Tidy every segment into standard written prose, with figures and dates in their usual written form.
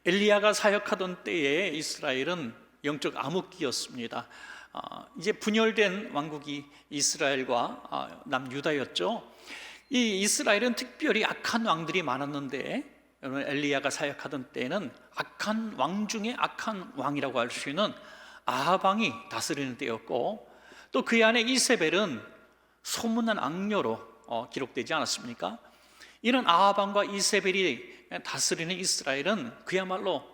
엘리야가 사역하던 때에 이스라엘은 영적 암흑기였습니다. 이제 분열된 왕국이 이스라엘과 남유다였죠. 이 이스라엘은 특별히 악한 왕들이 많았는데, 여러분 엘리야가 사역하던 때에는 악한 왕 중에 악한 왕이라고 할 수 있는 아합 왕이 다스리는 때였고, 또 그 안에 이세벨은 소문난 악녀로 기록되지 않았습니까? 이런 아합 왕과 이세벨이 다스리는 이스라엘은 그야말로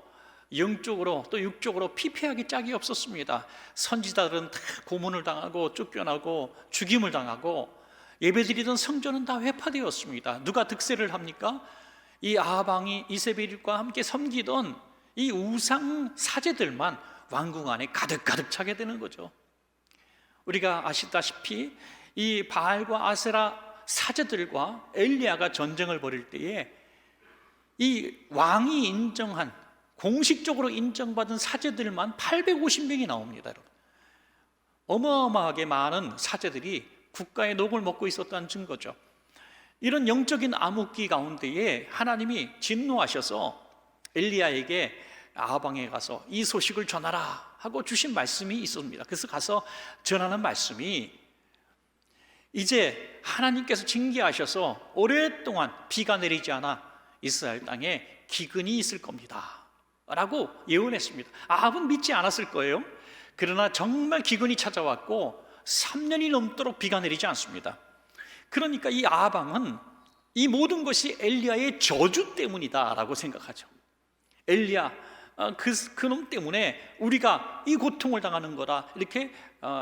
영적으로 또 육적으로 피폐하기 짝이 없었습니다. 선지자들은 다 고문을 당하고 쫓겨나고 죽임을 당하고, 예배드리던 성전은 다 회파되었습니다. 누가 득세를 합니까? 이 아합 왕이 이세벨과 함께 섬기던 이 우상 사제들만 왕궁 안에 가득 차게 되는 거죠. 우리가 아시다시피 이 바알과 아세라 사제들과 엘리야가 전쟁을 벌일 때에 이 왕이 인정한, 공식적으로 인정받은 사제들만 850명이 나옵니다. 여러분, 어마어마하게 많은 사제들이 국가의 녹을 먹고 있었다는 증거죠. 이런 영적인 암흑기 가운데에 하나님이 진노하셔서 엘리야에게 아합 왕에 가서 이 소식을 전하라 하고 주신 말씀이 있습니다. 그래서 가서 전하는 말씀이, 이제 하나님께서 징계하셔서 오랫동안 비가 내리지 않아 이스라엘 땅에 기근이 있을 겁니다 라고 예언했습니다. 아합은 믿지 않았을 거예요. 그러나 정말 기근이 찾아왔고 3년이 넘도록 비가 내리지 않습니다. 그러니까 이 아합 왕은 이 모든 것이 엘리야의 저주 때문이다 라고 생각하죠. 엘리야, 그놈 때문에 우리가 이 고통을 당하는 거다, 이렇게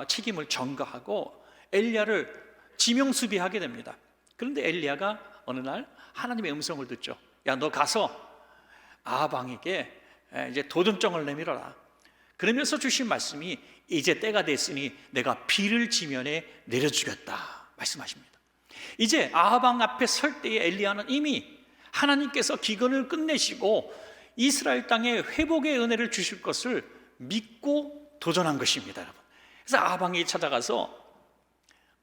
책임을 전가하고 엘리야를 지명수비하게 됩니다. 그런데 엘리야가 어느 날 하나님의 음성을 듣죠. 야, 너 가서 아합 왕에게 이제 도전장을 내밀어라. 그러면서 주신 말씀이, 이제 때가 됐으니 내가 비를 지면에 내려주겠다 말씀하십니다. 이제 아합 왕 앞에 설 때에 엘리야는 이미 하나님께서 기근을 끝내시고 이스라엘 땅에 회복의 은혜를 주실 것을 믿고 도전한 것입니다, 여러분. 그래서 아합 왕이 찾아가서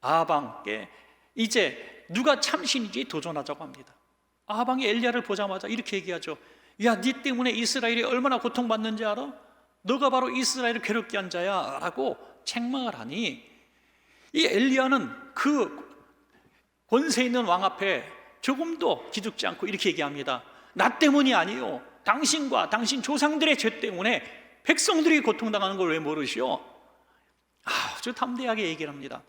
아합 왕께 이제 누가 참신인지 도전하자고 합니다. 아합 왕이 엘리야를 보자마자 이렇게 얘기하죠. 야, 네 때문에 이스라엘이 얼마나 고통받는지 알아? 너가 바로 이스라엘을 괴롭게 한 자야 라고 책망을 하니, 이 엘리야는 그 권세 있는 왕 앞에 조금도 기죽지 않고 이렇게 얘기합니다. 나 때문이 아니요, 당신과 당신 조상들의 죄 때문에 백성들이 고통당하는 걸 왜 모르시오? 아주 담대하게 얘기를 합니다.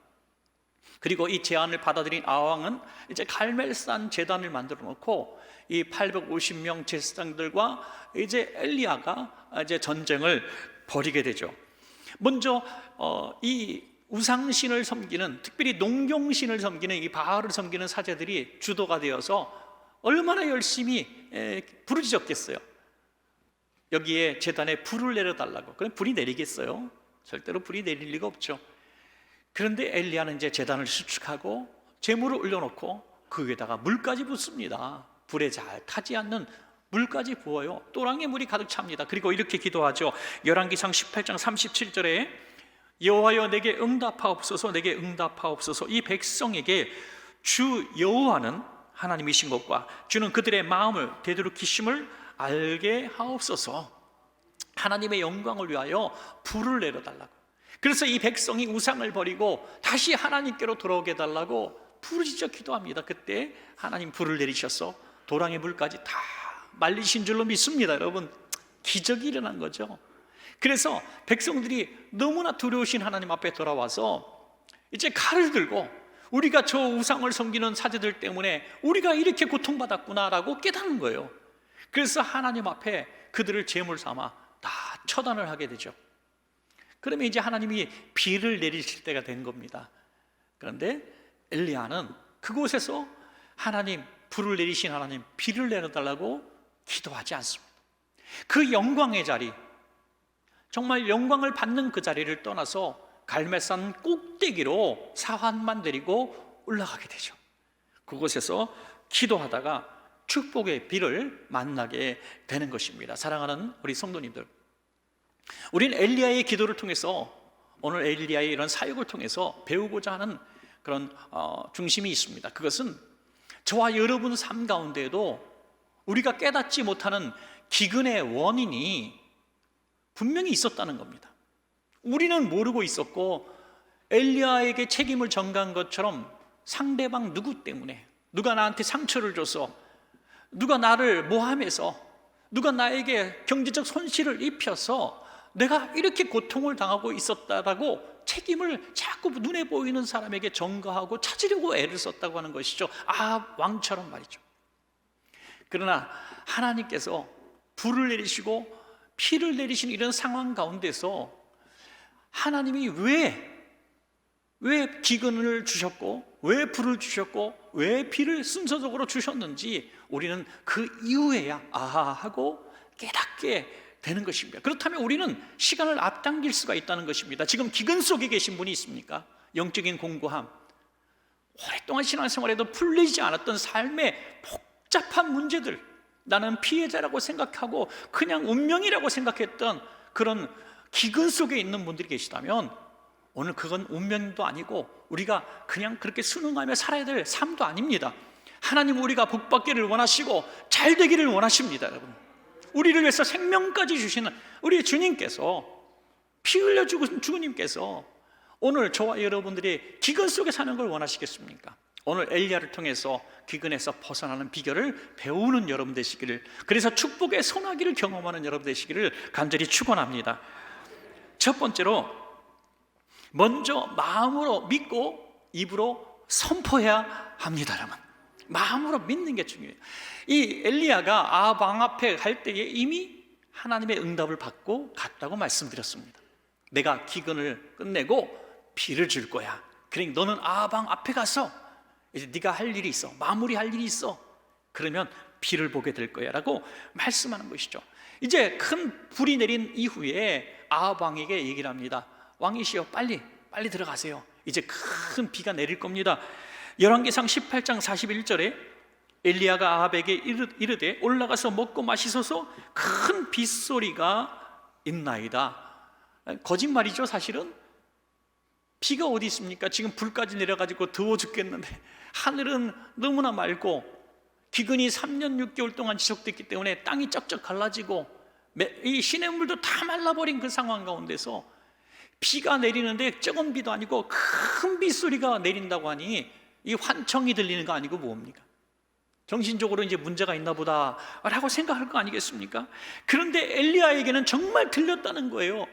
그리고 이 제안을 받아들인 아합 왕은 이제 갈멜산 제단을 만들어 놓고 이 850명 제사장들과 이제 엘리야가 이제 전쟁을 벌이게 되죠. 먼저 이 우상신을 섬기는, 특별히 농경신을 섬기는 이 바알을 섬기는 사제들이 주도가 되어서 얼마나 열심히 부르짖었겠어요. 여기에 제단에 불을 내려달라고. 그럼 불이 내리겠어요? 절대로 불이 내릴 리가 없죠. 그런데 엘리야는 이제 제단을 수축하고 제물을 올려놓고 그 위에다가 물까지 붓습니다. 불에 잘 타지 않는 물까지 부어요. 또랑의 물이 가득 찹니다. 그리고 이렇게 기도하죠. 열왕기상 18장 37절에 여호와여 내게 응답하옵소서, 내게 응답하옵소서. 이 백성에게 주 여호와는 하나님이신 것과 주는 그들의 마음을 되돌이키심을 알게 하옵소서. 하나님의 영광을 위하여 불을 내려달라고. 그래서 이 백성이 우상을 버리고 다시 하나님께로 돌아오게 해달라고 부르짖어 기도합니다. 그때 하나님 불을 내리셔서 도랑의 물까지 다 말리신 줄로 믿습니다. 여러분, 기적이 일어난 거죠. 그래서 백성들이 너무나 두려우신 하나님 앞에 돌아와서 이제 칼을 들고, 우리가 저 우상을 섬기는 사제들 때문에 우리가 이렇게 고통받았구나라고 깨닫는 거예요. 그래서 하나님 앞에 그들을 제물 삼아 다 처단을 하게 되죠. 그러면 이제 하나님이 비를 내리실 때가 된 겁니다. 그런데 엘리야는 그곳에서 하나님, 불을 내리신 하나님, 비를 내려달라고 기도하지 않습니다. 그 영광의 자리, 정말 영광을 받는 그 자리를 떠나서 갈멜산 꼭대기로 사환만 데리고 올라가게 되죠. 그곳에서 기도하다가 축복의 비를 만나게 되는 것입니다. 사랑하는 우리 성도님들, 우리는 엘리야의 기도를 통해서, 오늘 엘리야의 이런 사역을 통해서 배우고자 하는 그런 중심이 있습니다. 그것은 저와 여러분 삶 가운데에도 우리가 깨닫지 못하는 기근의 원인이 분명히 있었다는 겁니다. 우리는 모르고 있었고 엘리야에게 책임을 전가한 것처럼 상대방 누구 때문에, 누가 나한테 상처를 줘서, 누가 나를 모함해서, 누가 나에게 경제적 손실을 입혀서 내가 이렇게 고통을 당하고 있었다라고 책임을 자꾸 눈에 보이는 사람에게 전가하고 찾으려고 애를 썼다고 하는 것이죠. 왕처럼 말이죠. 그러나 하나님께서 불을 내리시고 피를 내리시는 이런 상황 가운데서 하나님이 왜 기근을 주셨고, 왜 불을 주셨고, 왜 피를 순서적으로 주셨는지 우리는 그 이후에야 하고 깨닫게 되는 것입니다. 그렇다면 우리는 시간을 앞당길 수가 있다는 것입니다. 지금 기근 속에 계신 분이 있습니까? 영적인 공고함, 오랫동안 신앙생활에도 풀리지 않았던 삶의 복잡한 문제들, 나는 피해자라고 생각하고 그냥 운명이라고 생각했던 그런 기근 속에 있는 분들이 계시다면 오늘 그건 운명도 아니고 우리가 그냥 그렇게 순응하며 살아야 될 삶도 아닙니다. 하나님 우리가 복받기를 원하시고 잘 되기를 원하십니다. 여러분, 우리를 위해서 생명까지 주시는 우리 주님께서, 피 흘려 죽은 주님께서 오늘 저와 여러분들이 기근 속에 사는 걸 원하시겠습니까? 오늘 엘리야를 통해서 기근에서 벗어나는 비결을 배우는 여러분 되시기를, 그래서 축복의 소나기를 경험하는 여러분 되시기를 간절히 축원합니다. 첫 번째로, 먼저 마음으로 믿고 입으로 선포해야 합니다. 여러분, 마음으로 믿는 게 중요해요. 이 엘리야가 아합 왕 앞에 갈 때에 이미 하나님의 응답을 받고 갔다고 말씀드렸습니다. 내가 기근을 끝내고 비를 줄 거야. 그러니 너는 아합 왕 앞에 가서 이제 네가 할 일이 있어, 마무리할 일이 있어. 그러면 비를 보게 될 거야 라고 말씀하는 것이죠. 이제 큰 불이 내린 이후에 아합 왕에게 얘기를 합니다. 왕이시여, 빨리 들어가세요. 이제 큰 비가 내릴 겁니다. 열왕기상 18장 41절에 엘리야가 아합에게 이르되 올라가서 먹고 마시소서, 큰 빗소리가 있나이다. 거짓말이죠. 사실은 비가 어디 있습니까? 지금 불까지 내려가지고 더워 죽겠는데 하늘은 너무나 맑고 기근이 3년 6개월 동안 지속됐기 때문에 땅이 쩍쩍 갈라지고 이 시냇물도 다 말라버린 그 상황 가운데서 비가 내리는데 적은 비도 아니고 큰 빗소리가 내린다고 하니 이 환청이 들리는 거 아니고 뭡니까? 정신적으로 이제 문제가 있나 보다 라고 생각할 거 아니겠습니까? 그런데 엘리야에게는 정말 들렸다는 거예요.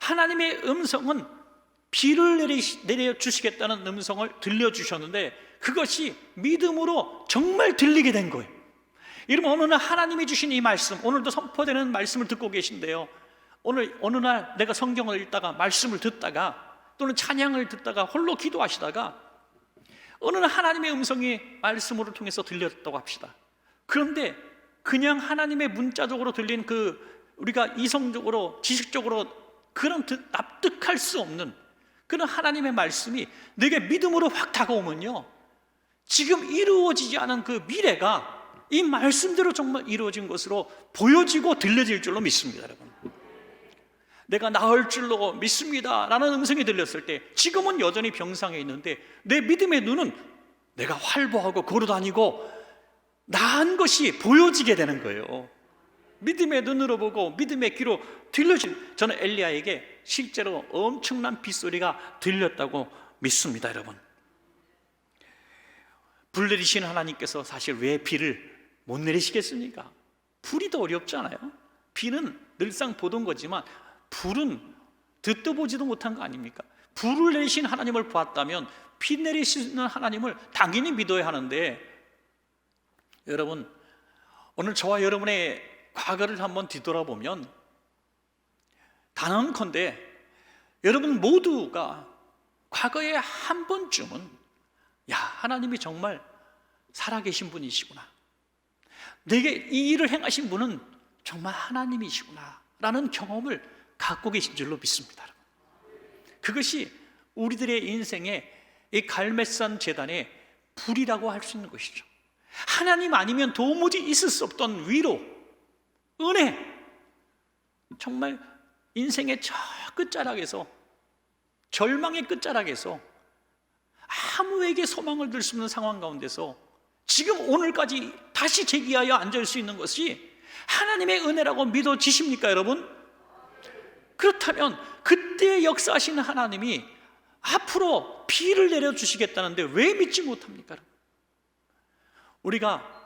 하나님의 음성은 비를 내려주시겠다는 음성을 들려주셨는데 그것이 믿음으로 정말 들리게 된 거예요. 여러분, 어느 날 하나님이 주신 이 말씀, 오늘도 선포되는 말씀을 듣고 계신데요, 오늘 어느 날 내가 성경을 읽다가 말씀을 듣다가 또는 찬양을 듣다가 홀로 기도하시다가 어느 날 하나님의 음성이 말씀으로 통해서 들렸다고 합시다. 그런데 그냥 하나님의 문자적으로 들린 우리가 이성적으로 지식적으로 그런 납득할 수 없는 그런 하나님의 말씀이 내게 믿음으로 확 다가오면요, 지금 이루어지지 않은 그 미래가 이 말씀대로 정말 이루어진 것으로 보여지고 들려질 줄로 믿습니다. 여러분, 내가 나을 줄로 믿습니다 라는 음성이 들렸을 때 지금은 여전히 병상에 있는데 내 믿음의 눈은 내가 활보하고 걸어다니고 나은 것이 보여지게 되는 거예요. 믿음의 눈으로 보고 믿음의 귀로 들려진, 저는 엘리야에게 실제로 엄청난 빗소리가 들렸다고 믿습니다. 여러분, 불 내리시는 하나님께서 사실 왜 비를 못 내리시겠습니까? 불이 더 어렵잖아요. 비는 늘상 보던 거지만 불은 듣도 보지도 못한 거 아닙니까? 불을 내리신 하나님을 보았다면 비 내리시는 하나님을 당연히 믿어야 하는데, 여러분, 오늘 저와 여러분의 과거를 한번 뒤돌아보면 단언컨대 여러분 모두가 과거에 한 번쯤은 하나님이 정말 살아계신 분이시구나, 내게 이 일을 행하신 분은 정말 하나님이시구나 라는 경험을 갖고 계신 줄로 믿습니다. 그것이 우리들의 인생의 이 갈멜산 제단의 불이라고 할 수 있는 것이죠. 하나님 아니면 도무지 있을 수 없던 위로, 은혜, 정말 인생의 저 끝자락에서, 절망의 끝자락에서 아무에게 소망을 들 수 없는 상황 가운데서 지금 오늘까지 다시 제기하여 앉을 수 있는 것이 하나님의 은혜라고 믿어지십니까, 여러분? 그렇다면 그때 역사하시는 하나님이 앞으로 비를 내려주시겠다는데 왜 믿지 못합니까? 우리가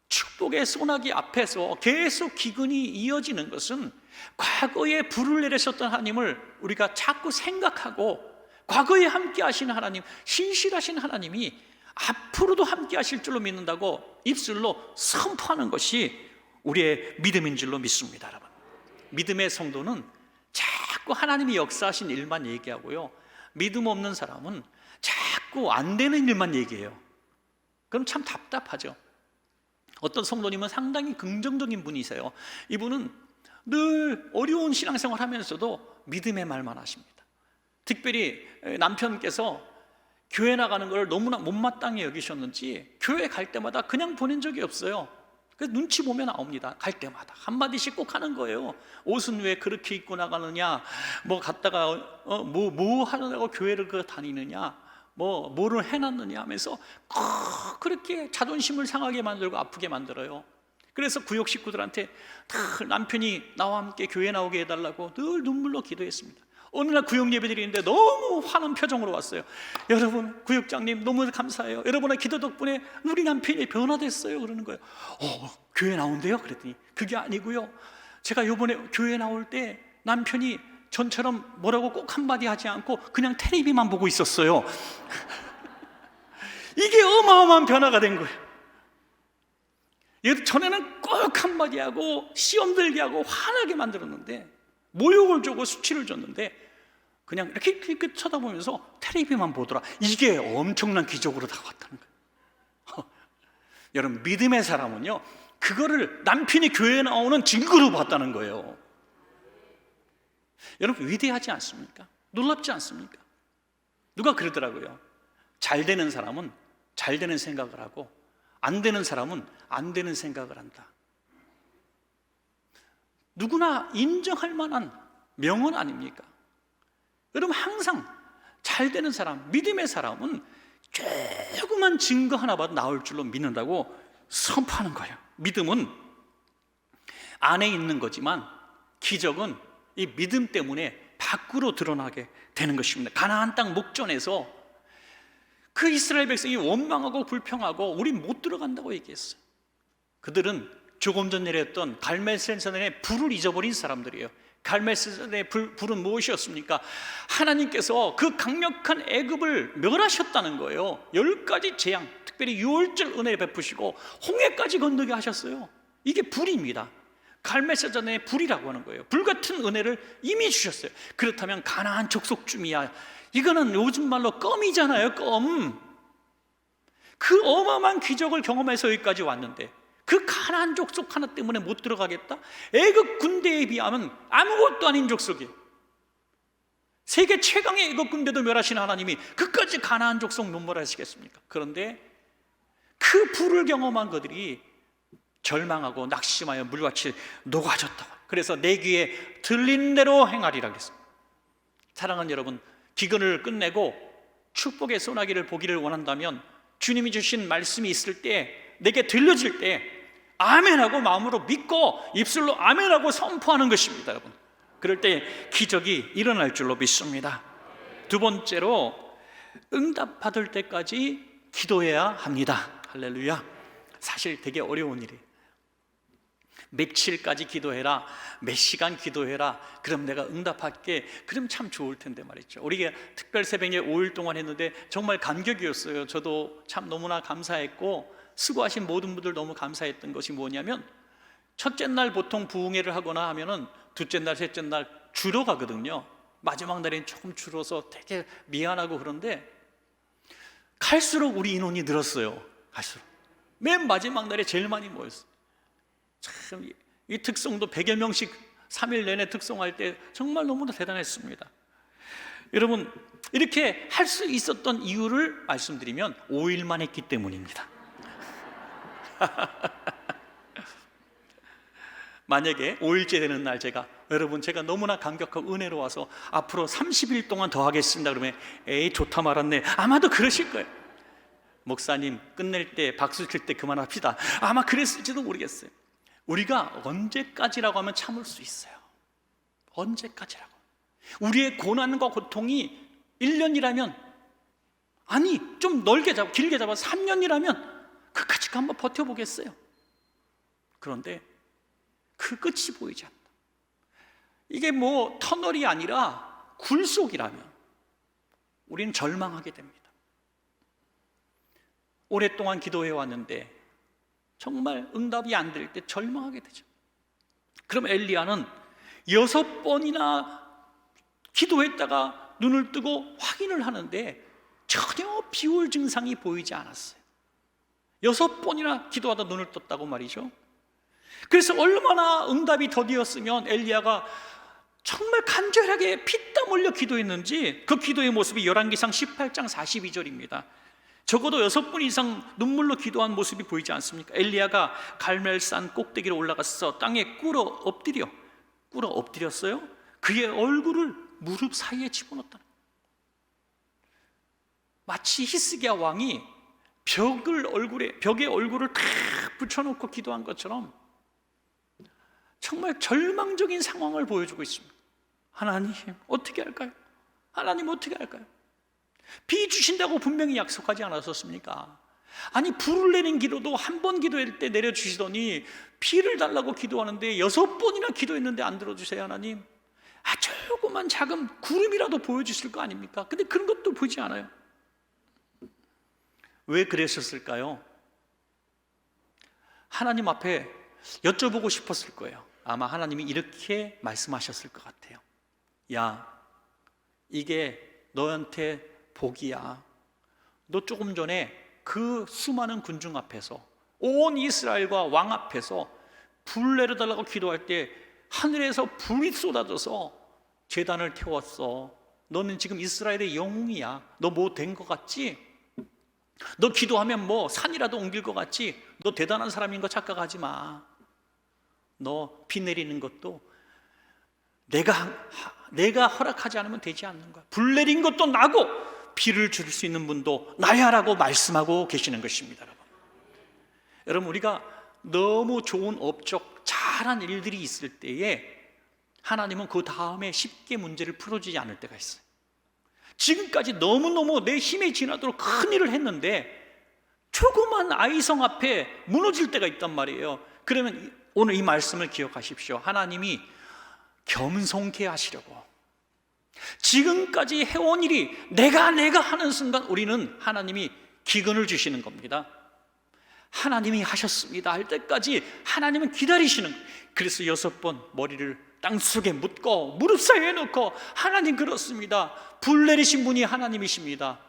축복의 소나기 앞에서 계속 기근이 이어지는 것은 과거에 불을 내리셨던 하나님을 우리가 자꾸 생각하고, 과거에 함께 하시는 하나님, 신실하신 하나님이 앞으로도 함께 하실 줄로 믿는다고 입술로 선포하는 것이 우리의 믿음인 줄로 믿습니다. 여러분, 믿음의 성도는 자꾸 하나님이 역사하신 일만 얘기하고요, 믿음 없는 사람은 자꾸 안 되는 일만 얘기해요. 그럼 참 답답하죠. 어떤 성도님은 상당히 긍정적인 분이세요. 이분은 늘 어려운 신앙생활 하면서도 믿음의 말만 하십니다. 특별히 남편께서 교회 나가는 걸 너무나 못마땅히 여기셨는지 교회 갈 때마다 그냥 보낸 적이 없어요. 그래서 눈치 보면 나옵니다. 갈 때마다 한마디씩 꼭 하는 거예요. 옷은 왜 그렇게 입고 나가느냐, 뭐 갔다가 뭐 하느라고 교회를 다니느냐, 뭐를 해놨느냐 하면서 꼭 그렇게 자존심을 상하게 만들고 아프게 만들어요. 그래서 구역 식구들한테 다 남편이 나와 함께 교회 나오게 해달라고 늘 눈물로 기도했습니다. 어느 날 구역 예배 드리는데 너무 환한 표정으로 왔어요. 여러분, 구역장님 너무 감사해요. 여러분의 기도 덕분에 우리 남편이 변화됐어요. 그러는 거예요. 교회 나온대요? 그랬더니 그게 아니고요, 제가 요번에 교회 나올 때 남편이 전처럼 뭐라고 꼭 한마디 하지 않고 그냥 텔레비만 보고 있었어요. 이게 어마어마한 변화가 된 거예요. 전에는 꼭 한마디 하고 시험 들게 하고 화나게 만들었는데, 모욕을 주고 수치를 줬는데 그냥 이렇게 쳐다보면서 텔레비만 보더라. 이게 엄청난 기적으로 다가왔다는 거예요. 여러분, 믿음의 사람은요, 그거를 남편이 교회에 나오는 증거로 봤다는 거예요. 여러분, 위대하지 않습니까? 놀랍지 않습니까? 누가 그러더라고요. 잘 되는 사람은 잘 되는 생각을 하고 안 되는 사람은 안 되는 생각을 한다. 누구나 인정할 만한 명언 아닙니까? 여러분, 항상 잘 되는 사람, 믿음의 사람은 조그만 증거 하나 봐도 나올 줄로 믿는다고 선포하는 거예요. 믿음은 안에 있는 거지만 기적은 이 믿음 때문에 밖으로 드러나게 되는 것입니다. 가나안 땅 목전에서 그 이스라엘 백성이 원망하고 불평하고 우리 못 들어간다고 얘기했어요. 그들은 조금 전 내렸던 갈멜산에 불을 잊어버린 사람들이에요. 갈멜산의 불은 무엇이었습니까? 하나님께서 그 강력한 애굽을 멸하셨다는 거예요. 10가지 재앙, 특별히 유월절 은혜 베푸시고 홍해까지 건너게 하셨어요. 이게 불입니다. 갈멜산의 불이라고 하는 거예요. 불같은 은혜를 이미 주셨어요. 그렇다면 가나안 족속쯤이야, 이거는 요즘 말로 껌이잖아요. 껌. 그 어마어마한 기적을 경험해서 여기까지 왔는데 그 가나안 족속 하나 때문에 못 들어가겠다? 애굽 군대에 비하면 아무것도 아닌 족속이에요. 세계 최강의 애굽 군대도 멸하신 하나님이 그까지 가나안 족속 눈물하시겠습니까? 그런데 그 불을 경험한 그들이 절망하고 낙심하여 물같이 녹아졌다고. 그래서 내 귀에 들린 대로 행하리라 그랬습니다. 사랑하는 여러분, 기근을 끝내고 축복의 소나기를 보기를 원한다면 주님이 주신 말씀이 있을 때, 내게 들려질 때 아멘하고 마음으로 믿고 입술로 아멘하고 선포하는 것입니다. 여러분, 그럴 때 기적이 일어날 줄로 믿습니다. 두 번째로, 응답받을 때까지 기도해야 합니다. 할렐루야. 사실 되게 어려운 일이에요. 며칠까지 기도해라, 몇 시간 기도해라, 그럼 내가 응답할게, 그럼 참 좋을 텐데 말이죠. 우리가 특별 새벽에 5일 동안 했는데 정말 감격이었어요. 저도 참 너무나 감사했고, 수고하신 모든 분들 너무 감사했던 것이 뭐냐면, 첫째 날 보통 부흥회를 하거나 하면은 둘째 날, 셋째 날 줄어가거든요. 마지막 날엔 조금 줄어서 되게 미안하고, 그런데 갈수록 우리 인원이 늘었어요. 갈수록 맨 마지막 날에 제일 많이 모였어요. 참, 이 특송도 100여 명씩 3일 내내 특송할 때 정말 너무나 대단했습니다. 여러분, 이렇게 할 수 있었던 이유를 말씀드리면 5일만 했기 때문입니다. 만약에 5일째 되는 날 제가 너무나 감격하고 은혜로워서 앞으로 30일 동안 더 하겠습니다 그러면 에이 좋다 말았네, 아마도 그러실 거예요. 목사님 끝낼 때 박수 칠 때 그만합시다, 아마 그랬을지도 모르겠어요. 우리가 언제까지라고 하면 참을 수 있어요. 언제까지라고. 우리의 고난과 고통이 1년이라면, 아니 좀 길게 잡아 3년이라면 그까지 한번 버텨보겠어요. 그런데 그 끝이 보이지 않는다. 이게 뭐 터널이 아니라 굴속이라면 우리는 절망하게 됩니다. 오랫동안 기도해 왔는데 정말 응답이 안 될 때 절망하게 되죠. 그럼 엘리야는 6번이나 기도했다가 눈을 뜨고 확인을 하는데 전혀 비올 증상이 보이지 않았어요. 6번이나 기도하다 눈을 떴다고 말이죠. 그래서 얼마나 응답이 더디었으면 엘리야가 정말 간절하게 피땀 흘려 기도했는지 그 기도의 모습이 열왕기상 18장 42절입니다. 적어도 6번 이상 눈물로 기도한 모습이 보이지 않습니까? 엘리야가 갈멜산 꼭대기로 올라가서 땅에 꿇어 엎드렸어요. 그의 얼굴을 무릎 사이에 집어넣었다. 마치 히스기야 왕이 벽에 얼굴을 탁 붙여놓고 기도한 것처럼 정말 절망적인 상황을 보여주고 있습니다. 하나님 어떻게 할까요? 하나님 어떻게 할까요? 비 주신다고 분명히 약속하지 않았었습니까? 아니 불을 내린 기도도 한 번 기도할 때 내려주시더니 비를 달라고 기도하는데 6번이나 기도했는데 안 들어주세요. 하나님, 조그만 작은 구름이라도 보여주실 거 아닙니까? 근데 그런 것도 보이지 않아요. 왜 그랬었을까요? 하나님 앞에 여쭤보고 싶었을 거예요. 아마 하나님이 이렇게 말씀하셨을 것 같아요. 야, 이게 너한테 복이야. 너 조금 전에 그 수많은 군중 앞에서 온 이스라엘과 왕 앞에서 불 내려달라고 기도할 때 하늘에서 불이 쏟아져서 제단을 태웠어. 너는 지금 이스라엘의 영웅이야. 너 뭐 된 것 같지? 너 기도하면 뭐 산이라도 옮길 것 같지? 너 대단한 사람인 거 착각하지 마. 너 비 내리는 것도 내가 허락하지 않으면 되지 않는 거야. 불 내린 것도 나고 비를 줄 수 있는 분도 나야라고 말씀하고 계시는 것입니다. 여러분, 우리가 너무 좋은 업적, 잘한 일들이 있을 때에 하나님은 그 다음에 쉽게 문제를 풀어주지 않을 때가 있어요. 지금까지 너무너무 내 힘에 지나도록 큰 일을 했는데 조그만 아이성 앞에 무너질 때가 있단 말이에요. 그러면 오늘 이 말씀을 기억하십시오. 하나님이 겸손케 하시려고 지금까지 해온 일이 내가 하는 순간 우리는 하나님이 기근을 주시는 겁니다. 하나님이 하셨습니다 할 때까지 하나님은 기다리시는 거예요. 그래서 6번 머리를 땅속에 묻고 무릎 사이에 넣고 하나님 그렇습니다. 불 내리신 분이 하나님이십니다.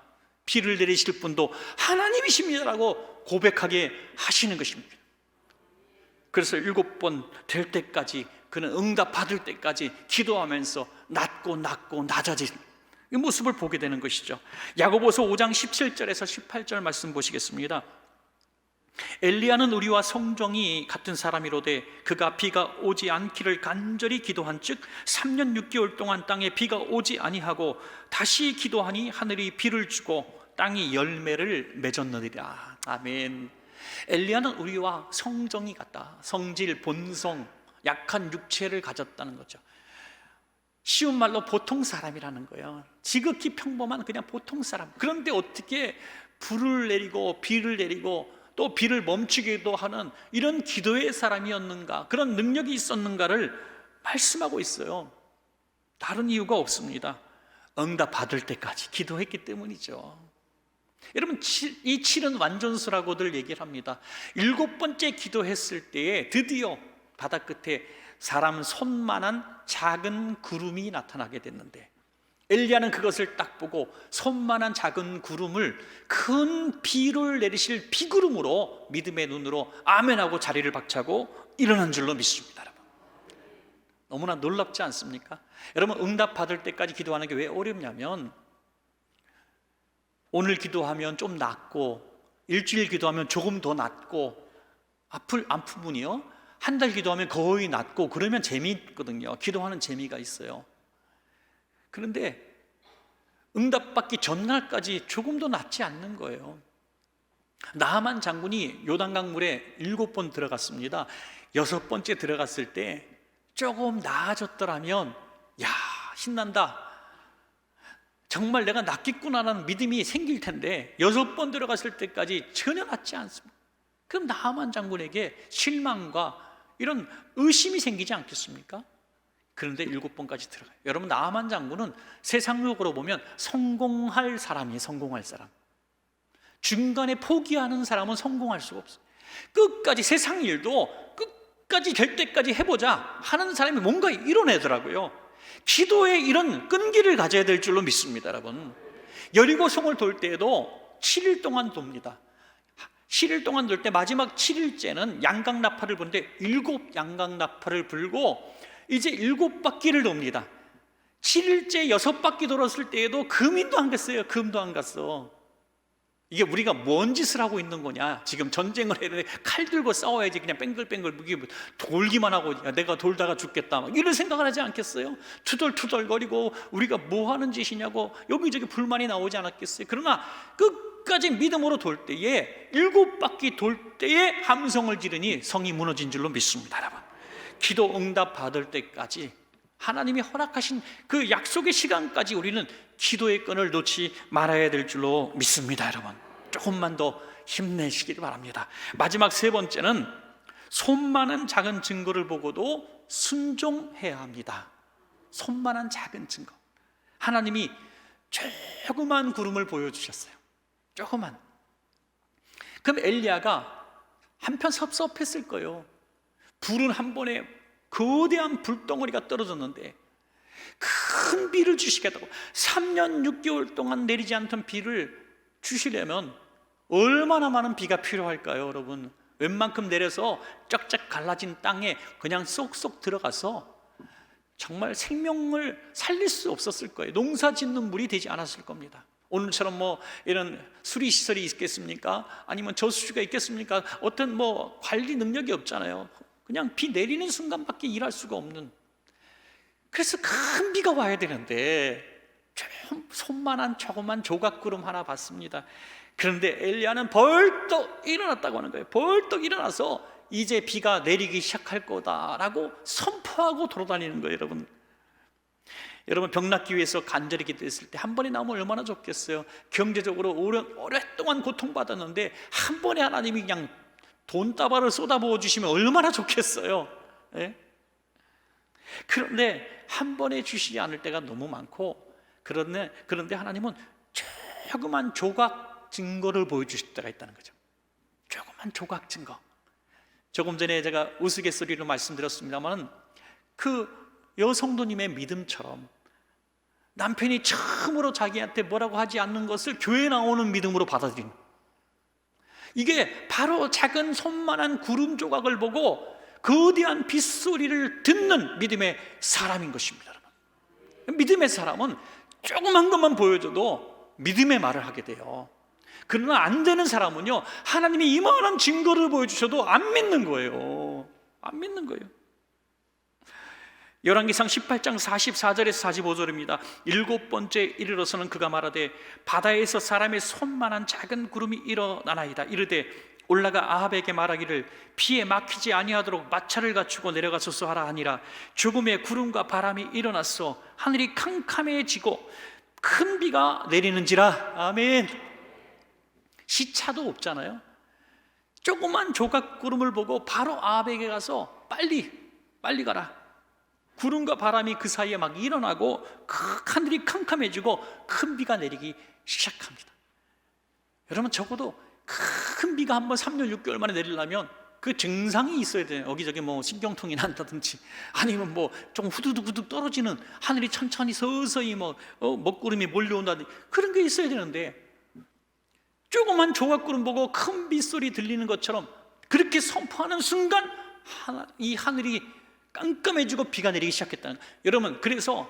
비를 내리실 분도 하나님이십니다라고 고백하게 하시는 것입니다. 그래서 7번 될 때까지 그는 응답 받을 때까지 기도하면서 낮고 낮아지는 이 모습을 보게 되는 것이죠. 야고보서 5장 17절에서 18절 말씀 보시겠습니다. 엘리야는 우리와 성정이 같은 사람이로되 그가 비가 오지 않기를 간절히 기도한즉 3년 6개월 동안 땅에 비가 오지 아니하고 다시 기도하니 하늘이 비를 주고 땅이 열매를 맺었느니라. 아멘. 엘리야는 우리와 성정이 같다. 성질, 본성, 약한 육체를 가졌다는 거죠. 쉬운 말로 보통 사람이라는 거예요. 지극히 평범한 그냥 보통 사람. 그런데 어떻게 불을 내리고 비를 내리고 또 비를 멈추기도 하는 이런 기도의 사람이었는가, 그런 능력이 있었는가를 말씀하고 있어요. 다른 이유가 없습니다. 응답 받을 때까지 기도했기 때문이죠. 여러분, 이 7은 완전수라고들 얘기를 합니다. 7번째 기도했을 때에 드디어 바다 끝에 사람 손만한 작은 구름이 나타나게 됐는데 엘리야는 그것을 딱 보고 손만한 작은 구름을 큰 비를 내리실 비구름으로 믿음의 눈으로 아멘하고 자리를 박차고 일어난 줄로 믿습니다. 여러분, 너무나 놀랍지 않습니까? 여러분, 응답 받을 때까지 기도하는 게 왜 어렵냐면 오늘 기도하면 좀 낫고 일주일 기도하면 조금 더 낫고 아픈 분이요 한 달 기도하면 거의 낫고 그러면 재미있거든요. 기도하는 재미가 있어요. 그런데 응답받기 전날까지 조금도 낫지 않는 거예요. 나하만 장군이 요단강 물에 7번 들어갔습니다. 6번째 들어갔을 때 조금 나아졌더라면 야, 신난다, 정말 내가 낫겠구나라는 믿음이 생길 텐데 6번 들어갔을 때까지 전혀 낫지 않습니다. 그럼 나하만 장군에게 실망과 이런 의심이 생기지 않겠습니까? 그런데 7번까지 들어가요. 여러분, 나하만 장군은 세상적으로 보면 성공할 사람이에요. 성공할 사람. 중간에 포기하는 사람은 성공할 수가 없어요. 끝까지, 세상 일도 끝까지 될 때까지 해보자 하는 사람이 뭔가 이뤄내더라고요. 기도에 이런 끈기를 가져야 될 줄로 믿습니다. 여러분, 여리고성을 돌 때에도 7일 동안 돕니다. 7일 동안 돌 때 마지막 7일째는 양강나팔을 부는데 7양강나팔을 불고 이제 7바퀴를 돕니다. 7일째 6바퀴 돌았을 때에도 금인도 안 갔어요. 금도 안 갔어. 이게 우리가 뭔 짓을 하고 있는 거냐? 지금 전쟁을 해야 되는데 칼 들고 싸워야지 그냥 뺑글뺑글 돌기만 하고, 야, 내가 돌다가 죽겠다 막 이런 생각을 하지 않겠어요? 투덜투덜거리고 우리가 뭐 하는 짓이냐고 여기저기 불만이 나오지 않았겠어요? 그러나 끝까지 믿음으로 돌 때에 7바퀴 돌 때에 함성을 지르니 성이 무너진 줄로 믿습니다. 여러분, 기도 응답 받을 때까지 하나님이 허락하신 그 약속의 시간까지 우리는 기도의 끈을 놓지 말아야 될 줄로 믿습니다. 여러분, 조금만 더 힘내시길 바랍니다. 마지막 3번째는 손만한 작은 증거를 보고도 순종해야 합니다. 손만한 작은 증거. 하나님이 조그만 구름을 보여주셨어요. 조그만. 그럼 엘리야가 한편 섭섭했을 거예요. 불은 한 번에 거대한 불덩어리가 떨어졌는데 큰 비를 주시겠다고 3년 6개월 동안 내리지 않던 비를 주시려면 얼마나 많은 비가 필요할까요? 여러분, 웬만큼 내려서 쩍쩍 갈라진 땅에 그냥 쏙쏙 들어가서 정말 생명을 살릴 수 없었을 거예요. 농사 짓는 물이 되지 않았을 겁니다. 오늘처럼 뭐 이런 수리시설이 있겠습니까? 아니면 저수지가 있겠습니까? 어떤 뭐 관리 능력이 없잖아요. 그냥 비 내리는 순간밖에 일할 수가 없는. 그래서 큰 비가 와야 되는데 좀 손만한 조그만 조각구름 하나 봤습니다. 그런데 엘리야는 벌떡 일어났다고 하는 거예요. 벌떡 일어나서 이제 비가 내리기 시작할 거다라고 선포하고 돌아다니는 거예요. 여러분, 병낫기 위해서 간절히 기도했을 때 한 번에 나오면 얼마나 좋겠어요. 경제적으로 오랫동안 고통받았는데 한 번에 하나님이 그냥 돈다발을 쏟아부어 주시면 얼마나 좋겠어요. 예? 그런데 한 번에 주시지 않을 때가 너무 많고, 그런데 하나님은 조그만 조각 증거를 보여주실 때가 있다는 거죠. 조그만 조각 증거. 조금 전에 제가 우스갯소리로 말씀드렸습니다만 그 여성도님의 믿음처럼 남편이 처음으로 자기한테 뭐라고 하지 않는 것을 교회에 나오는 믿음으로 받아들이는, 이게 바로 작은 손만한 구름 조각을 보고 거대한 빗소리를 듣는 믿음의 사람인 것입니다. 여러분, 믿음의 사람은 조그만 것만 보여줘도 믿음의 말을 하게 돼요. 그러나 안 되는 사람은요, 하나님이 이만한 증거를 보여주셔도 안 믿는 거예요. 안 믿는 거예요. 열왕기상 18장 44절에서 45절입니다. 7번째 이르러서는 그가 말하되 바다에서 사람의 손만한 작은 구름이 일어나나이다. 이르되 올라가 아합에게 말하기를 비에 막히지 아니하도록 마차를 갖추고 내려가소서 하라 하니라. 죽음의 구름과 바람이 일어났어 하늘이 캄캄해지고 큰 비가 내리는지라. 아멘. 시차도 없잖아요. 조그만 조각구름을 보고 바로 아합에게 가서 빨리 가라. 구름과 바람이 그 사이에 막 일어나고 하늘이 캄캄해지고 큰 비가 내리기 시작합니다. 여러분, 적어도 큰 비가 한번 3년 6개월 만에 내리려면 그 증상이 있어야 돼요. 여기저기 뭐 신경통이 난다든지 아니면 뭐 좀 후두둑후둑 떨어지는, 하늘이 천천히 서서히 먹구름이 몰려온다든지 그런 게 있어야 되는데, 조그만 조각구름 보고 큰 빗소리 들리는 것처럼 그렇게 선포하는 순간 이 하늘이 깜깜해지고 비가 내리기 시작했다는. 여러분, 그래서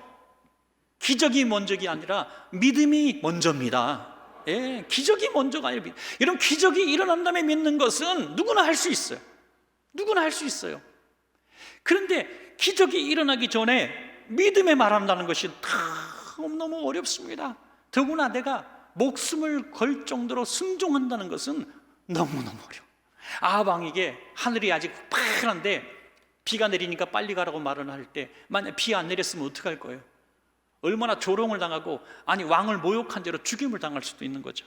기적이 먼저가 아니라 믿음이 먼저입니다. 예, 기적이 먼저가 아니라 여러분, 기적이 일어난 다음에 믿는 것은 누구나 할 수 있어요. 누구나 할 수 있어요. 그런데 기적이 일어나기 전에 믿음에 말한다는 것이 너무 어렵습니다. 더구나 내가 목숨을 걸 정도로 순종한다는 것은 너무너무 어려워. 아합 왕에게 하늘이 아직 파란데 비가 내리니까 빨리 가라고 말을 할 때 만약 비 안 내렸으면 어떡할 거예요? 얼마나 조롱을 당하고, 아니 왕을 모욕한 죄로 죽임을 당할 수도 있는 거죠.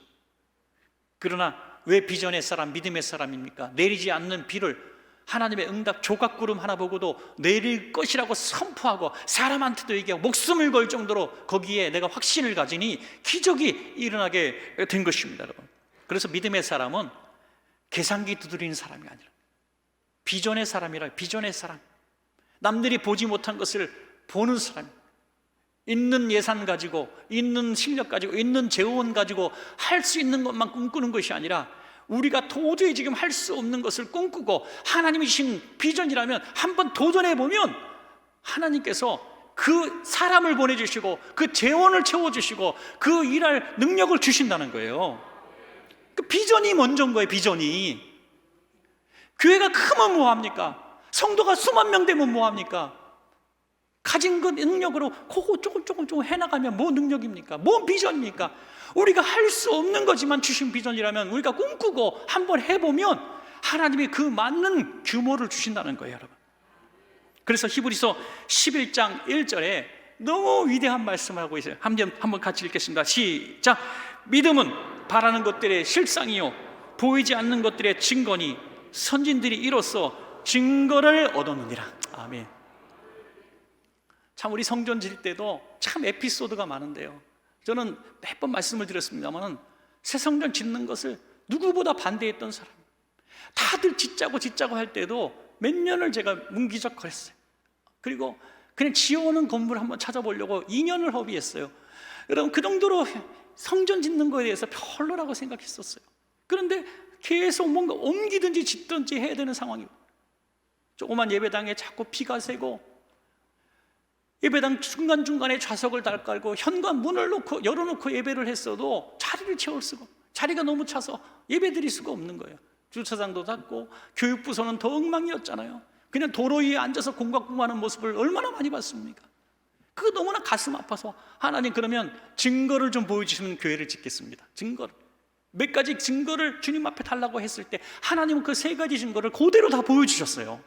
그러나 왜 비전의 사람, 믿음의 사람입니까? 내리지 않는 비를 하나님의 응답 조각구름 하나 보고도 내릴 것이라고 선포하고 사람한테도 얘기하고 목숨을 걸 정도로 거기에 내가 확신을 가지니 기적이 일어나게 된 것입니다, 여러분. 그래서 믿음의 사람은 계산기 두드리는 사람이 아니라 비전의 사람이라. 비전의 사람, 남들이 보지 못한 것을 보는 사람, 있는 예산 가지고, 있는 실력 가지고, 있는 재원 가지고 할 수 있는 것만 꿈꾸는 것이 아니라 우리가 도저히 지금 할 수 없는 것을 꿈꾸고 하나님이 주신 비전이라면 한번 도전해 보면 하나님께서 그 사람을 보내주시고 그 재원을 채워주시고 그 일할 능력을 주신다는 거예요. 그 비전이 먼저인 거예요. 비전이. 교회가 크면 뭐합니까? 성도가 수만 명 되면 뭐합니까? 가진 그 능력으로 그거 조금 해나가면 뭐 능력입니까? 뭐 비전입니까? 우리가 할 수 없는 거지만 주신 비전이라면 우리가 꿈꾸고 한번 해보면 하나님이 그 맞는 규모를 주신다는 거예요, 여러분. 그래서 히브리서 11장 1절에 너무 위대한 말씀을 하고 있어요. 한번 같이 읽겠습니다. 시작. 믿음은 바라는 것들의 실상이요 보이지 않는 것들의 증거니 선진들이 이로써 증거를 얻었느니라. 아멘. 참 우리 성전 질 때도 참 에피소드가 많은데요, 저는 몇 번 말씀을 드렸습니다만 새 성전 짓는 것을 누구보다 반대했던 사람, 다들 짓자고 할 때도 몇 년을 제가 문기적거렸어요. 그리고 그냥 지어오는 건물 한번 찾아보려고 2년을 허비했어요. 여러분, 그 정도로 성전 짓는 거에 대해서 별로라고 생각했었어요. 그런데 계속 뭔가 옮기든지 짓든지 해야 되는 상황이고, 조그만 예배당에 자꾸 비가 새고 예배당 중간중간에 좌석을 깔고 현관 문을 열어놓고 예배를 했어도 자리를 채울 수가, 자리가 너무 차서 예배 드릴 수가 없는 거예요. 주차장도 닫고 교육부서는 더 엉망이었잖아요. 그냥 도로 위에 앉아서 공각공하는 모습을 얼마나 많이 봤습니까? 그거 너무나 가슴 아파서 하나님, 그러면 증거를 좀 보여주시면 교회를 짓겠습니다. 증거를, 몇 가지 증거를 주님 앞에 달라고 했을 때 하나님은 그 세 가지 증거를 그대로 다 보여주셨어요.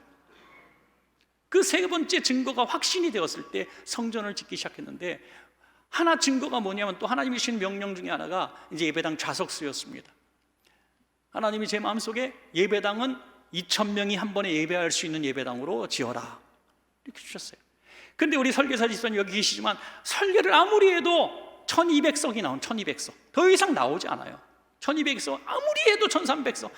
그 세 번째 증거가 확신이 되었을 때 성전을 짓기 시작했는데, 하나 증거가 뭐냐면 또 하나님이 주신 명령 중에 하나가 이제 예배당 좌석수였습니다. 하나님이 제 마음속에 예배당은 2,000명이 한 번에 예배할 수 있는 예배당으로 지어라 이렇게 주셨어요. 근데 우리 설교사 집사님 여기 계시지만 설교를 아무리 해도 1,200석이 나온 1,200석, 더 이상 나오지 않아요. 1,200석, 아무리 해도 1,300석,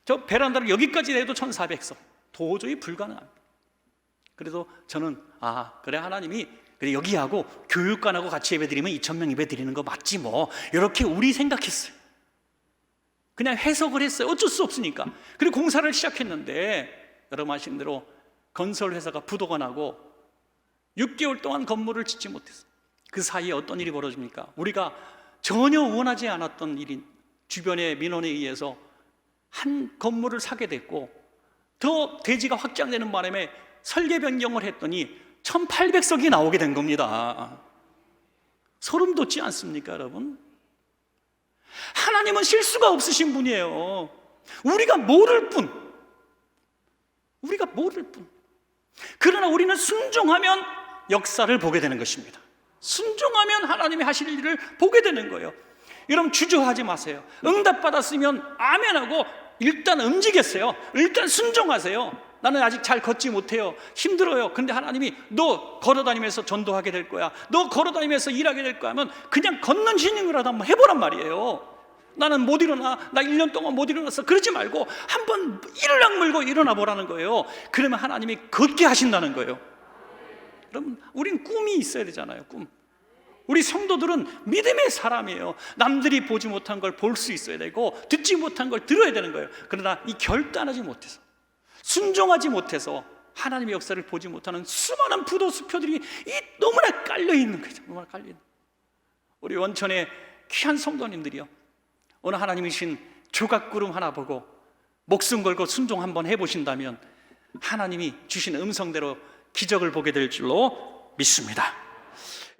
저 베란다를 여기까지 해도 1,400석, 도저히 불가능합니다. 그래도 저는 그래, 하나님이 그래 여기하고 교육관하고 같이 예배드리면 2,000명 예배드리는 거 맞지 뭐, 이렇게 우리 생각했어요. 그냥 해석을 했어요. 어쩔 수 없으니까. 그리고 공사를 시작했는데 여러분 아시는 대로 건설회사가 부도가 나고 6개월 동안 건물을 짓지 못했어요. 그 사이에 어떤 일이 벌어집니까? 우리가 전혀 원하지 않았던 일인 주변의 민원에 의해서 한 건물을 사게 됐고, 더 대지가 확장되는 바람에 설계 변경을 했더니 1,800석이 나오게 된 겁니다. 소름 돋지 않습니까, 여러분? 하나님은 실수가 없으신 분이에요. 우리가 모를 뿐. 그러나 우리는 순종하면 역사를 보게 되는 것입니다. 순종하면 하나님이 하실 일을 보게 되는 거예요. 여러분, 주저하지 마세요. 응답받았으면 아멘하고 일단 움직였어요. 일단 순종하세요. 나는 아직 잘 걷지 못해요, 힘들어요. 근데 하나님이 너 걸어다니면서 전도하게 될 거야, 너 걸어다니면서 일하게 될 거야 하면 그냥 걷는 신임이라도 한번 해보란 말이에요. 나는 못 일어나, 나 1년 동안 못 일어났어, 그러지 말고 한번 이를 악물고 일어나 보라는 거예요. 그러면 하나님이 걷게 하신다는 거예요. 여러분, 우린 꿈이 있어야 되잖아요. 꿈. 우리 성도들은 믿음의 사람이에요. 남들이 보지 못한 걸 볼 수 있어야 되고 듣지 못한 걸 들어야 되는 거예요. 그러나 이 결단하지 못해서, 순종하지 못해서 하나님의 역사를 보지 못하는 수많은 부도 수표들이 너무나 깔려 있는 거죠. 너무나 깔려 있는. 우리 원천의 귀한 성도님들이요, 오늘 하나님이 주신 조각구름 하나 보고 목숨 걸고 순종 한번 해보신다면 하나님이 주신 음성대로 기적을 보게 될 줄로 믿습니다.